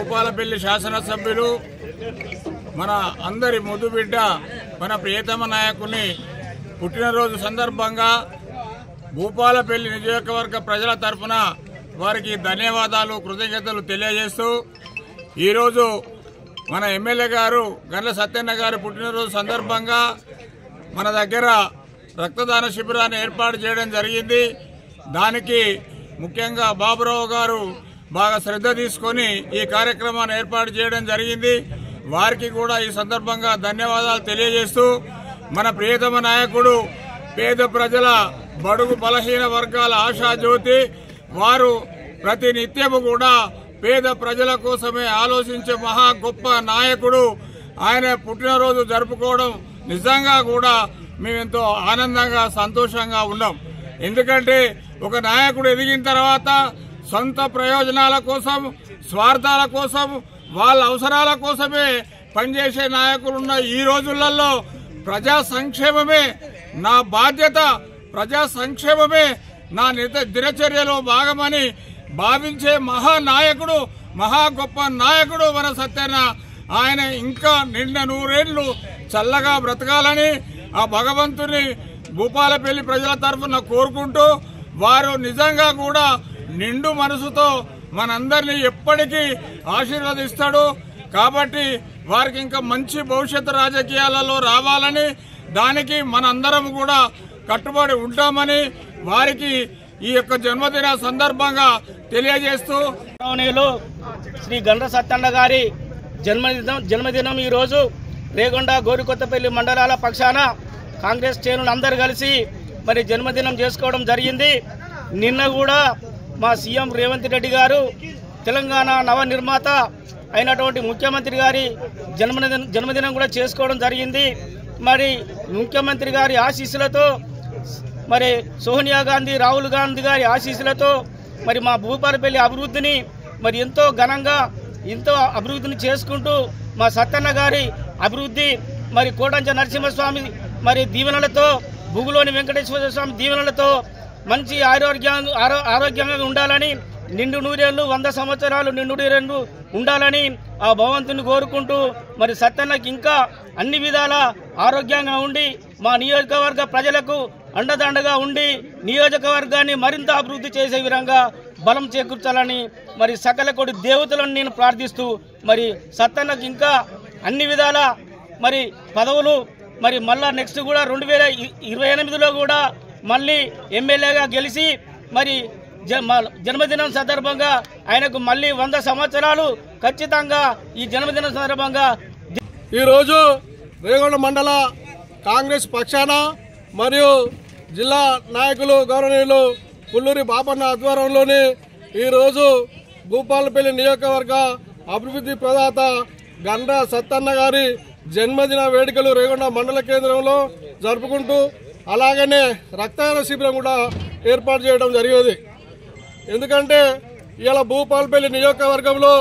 భూపాలపల్లి శాసనసభ్యులు మన అందరి ముద్దుబిడ్డ మన ప్రియతమ నాయకుని పుట్టినరోజు సందర్భంగా భూపాలపల్లి నియోజకవర్గ ప్రజల తరఫున వారికి ధన్యవాదాలు కృతజ్ఞతలు తెలియజేస్తూ ఈరోజు మన ఎమ్మెల్యే గారు గండ్ల సత్యన్న గారి పుట్టినరోజు సందర్భంగా మన దగ్గర రక్తదాన శిబిరాన్ని ఏర్పాటు చేయడం జరిగింది. దానికి ముఖ్యంగా బాబురావు గారు బాగా శ్రద్ధ తీసుకొని ఈ కార్యక్రమాన్ని ఏర్పాటు చేయడం జరిగింది. వారికి కూడా ఈ సందర్భంగా ధన్యవాదాలు తెలియజేస్తూ మన ప్రియతమ నాయకుడు పేద ప్రజల బడుగు బలహీన వర్గాల ఆశాజ్యోతి వారు ప్రతి నిత్యము కూడా పేద ప్రజల కోసమే ఆలోచించే మహా గొప్ప నాయకుడు. ఆయన పుట్టినరోజు జరుపుకోవడం నిజంగా కూడా మేమెంతో ఆనందంగా సంతోషంగా ఉన్నాం. ఎందుకంటే ఒక నాయకుడు ఎదిగిన తర్వాత సొంత ప్రయోజనాల కోసం స్వార్థాల కోసం వాళ్ళ అవసరాల కోసమే పనిచేసే నాయకులున్న ఈ రోజులలో ప్రజా సంక్షేమమే నా బాధ్యత, ప్రజా సంక్షేమమే నా దినచర్యలో భాగమని భావించే మహానాయకుడు, మహా గొప్ప నాయకుడు మన సత్యన్న. ఆయన ఇంకా నిండా నూరేళ్లు చల్లగా బ్రతకాలని ఆ భగవంతుని భూపాలపల్లి ప్రజల తరఫున కోరుకుంటూ వారు నిజంగా కూడా నిండు మనసుతో మనందరినీ ఎప్పటికీ ఆశీర్వదిస్తాడు. కాబట్టి వారికి ఇంకా మంచి భవిష్యత్తు రాజకీయాలలో రావాలని దానికి మనందరం కూడా కట్టుబడి ఉంటామని వారికి ఈ యొక్క జన్మదిన సందర్భంగా తెలియజేస్తూ శ్రీ గండ్ల సత్యన్న గారి జన్మదినం ఈరోజు రేగొండ గోరికొత్తపల్లి మండలాల పక్షాన కాంగ్రెస్ శ్రేణులు అందరూ కలిసి మరి జన్మదినం చేసుకోవడం జరిగింది. నిన్న కూడా మా సీఎం రేవంత్ రెడ్డి గారు తెలంగాణ నవ నిర్మాత అయినటువంటి ముఖ్యమంత్రి గారి జన్మదినం కూడా చేసుకోవడం జరిగింది. మరి ముఖ్యమంత్రి గారి ఆశీస్సులతో మరి సోనియా గాంధీ, రాహుల్ గాంధీ గారి ఆశీస్సులతో మరి మా భూపాలపల్లి అభివృద్ధిని మరి ఎంతో ఘనంగా ఎంతో అభివృద్ధిని చేసుకుంటూ మా సత్తన్న గారి అభివృద్ధి మరి కోటంచ నరసింహస్వామి మరి దీవెనలతో, భూగులోని వెంకటేశ్వర స్వామి దీవెనలతో మంచి ఆరోగ్యంగా ఉండాలని, నిండు నూరేళ్లు 100 సంవత్సరాలు నిండు నూరేళ్లు ఉండాలని ఆ భగవంతుని కోరుకుంటూ మరి సత్తన్నకి ఇంకా అన్ని విధాల ఆరోగ్యంగా ఉండి మా నియోజకవర్గ ప్రజలకు అండదండగా ఉండి నియోజకవర్గాన్ని మరింత అభివృద్ధి చేసే విధంగా బలం చేకూర్చాలని మరి సకల కోటి దేవతలను నేను ప్రార్థిస్తూ మరి సత్తన్నకి ఇంకా అన్ని విధాల మరి పదవులు మరి మళ్ళా నెక్స్ట్ కూడా 2028లో కూడా మళ్ళీ ఎమ్మెల్యేగా గెలిచి మరి జన్మదినం సందర్భంగా ఆయనకు మళ్ళీ 100 సంవత్సరాలు ఖచ్చితంగా ఈ జన్మదినం సందర్భంగా ఈరోజు రేగొండ మండల కాంగ్రెస్ పక్షాన మరియు జిల్లా నాయకులు గౌరవనీయులు పుల్లూరి బాపన్న ఆధ్వర్యంలోని ఈరోజు భూపాలపల్లి నియోజకవర్గ అభివృద్ధి ప్రదాత గండ్ల సత్తన్న గారి జన్మదిన వేడుకలు రేగొండ మండల కేంద్రంలో జరుపుకుంటూ అలాగనే రక్తదాన శిబిరం కూడా ఏర్పాటు చేయడం జరిగేది. ఎందుకంటే ఇలా భూపాలపల్లి నియోజకవర్గంలో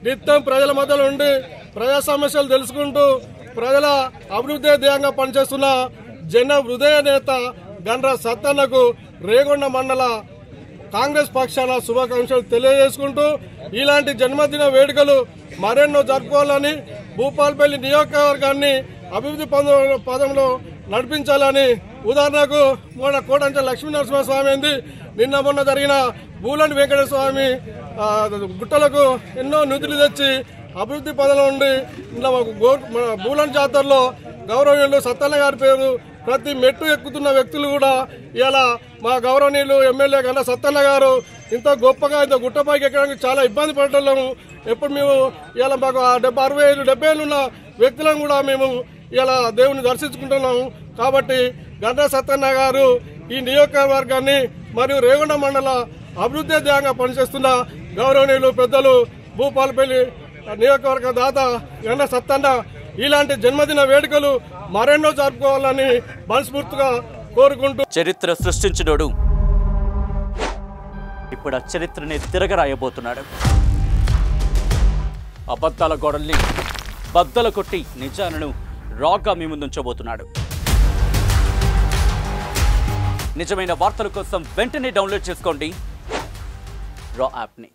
నిత్యం ప్రజల మధ్యలో ఉండి ప్రజా సమస్యలు తెలుసుకుంటూ ప్రజల అభివృద్ధి ధ్యేయంగా పనిచేస్తున్న జన హృదయ నేత గండ్ల సత్తన్నకు రేగొండ మండల కాంగ్రెస్ పక్షాన శుభాకాంక్షలు తెలియజేసుకుంటూ ఇలాంటి జన్మదిన వేడుకలు మరెన్నో జరుపుకోవాలని, భూపాలపల్లి నియోజకవర్గాన్ని అభివృద్ధి పదంలో నడిపించాలని, ఉదాహరణకు మొన్న కోటంచ లక్ష్మీనరసింహస్వామి ఏంది, నిన్న మొన్న జరిగిన భూలండి వెంకటేశ్వర స్వామి గుట్టలకు ఎన్నో నిధులు తెచ్చి అభివృద్ధి పదంలో ఉండి భూలండి జాతరలో గౌరవనీయులు సత్తన్న గారి పేరు ప్రతి మెట్టు ఎక్కుతున్న వ్యక్తులు కూడా ఇలా మా గౌరవనీయులు ఎమ్మెల్యే గండ్ల సత్తన్న గారు ఇంత గొప్పగా ఇంత గుట్టపైకి ఎక్కడానికి చాలా ఇబ్బంది పడటం ఎప్పుడు మేము ఇలా మాకు 60-70 ఏళ్ళు ఉన్న వ్యక్తులను కూడా మేము ఇలా దేవుని దర్శించుకుంటున్నాము. కాబట్టి గండ్ల సత్తన్న గారు ఈ నియోజకవర్గాన్ని మరియు రేగొండ మండల అభివృద్ధి ధ్యేయంగా పనిచేస్తున్న గౌరవనీయులు పెద్దలు భూపాలపల్లి నియోజకవర్గ దాత గండ్ల సత్తన్న ఇలాంటి జన్మదిన వేడుకలు మరెన్నో జరుపుకోవాలని మనస్ఫూర్తిగా కోరుకుంటూ చరిత్ర సృష్టించినోడు ఇప్పుడు ఆ చరిత్రని తిరగరాయబోతున్నాడు. అబద్ధాల గోడల్ని బద్దలు కొట్టి నిజాలను రాగా మీ ముందుంచబోతున్నాడు. నిజమైన వార్తల కోసం వెంటనే డౌన్లోడ్ చేసుకోండి రా యాప్ని.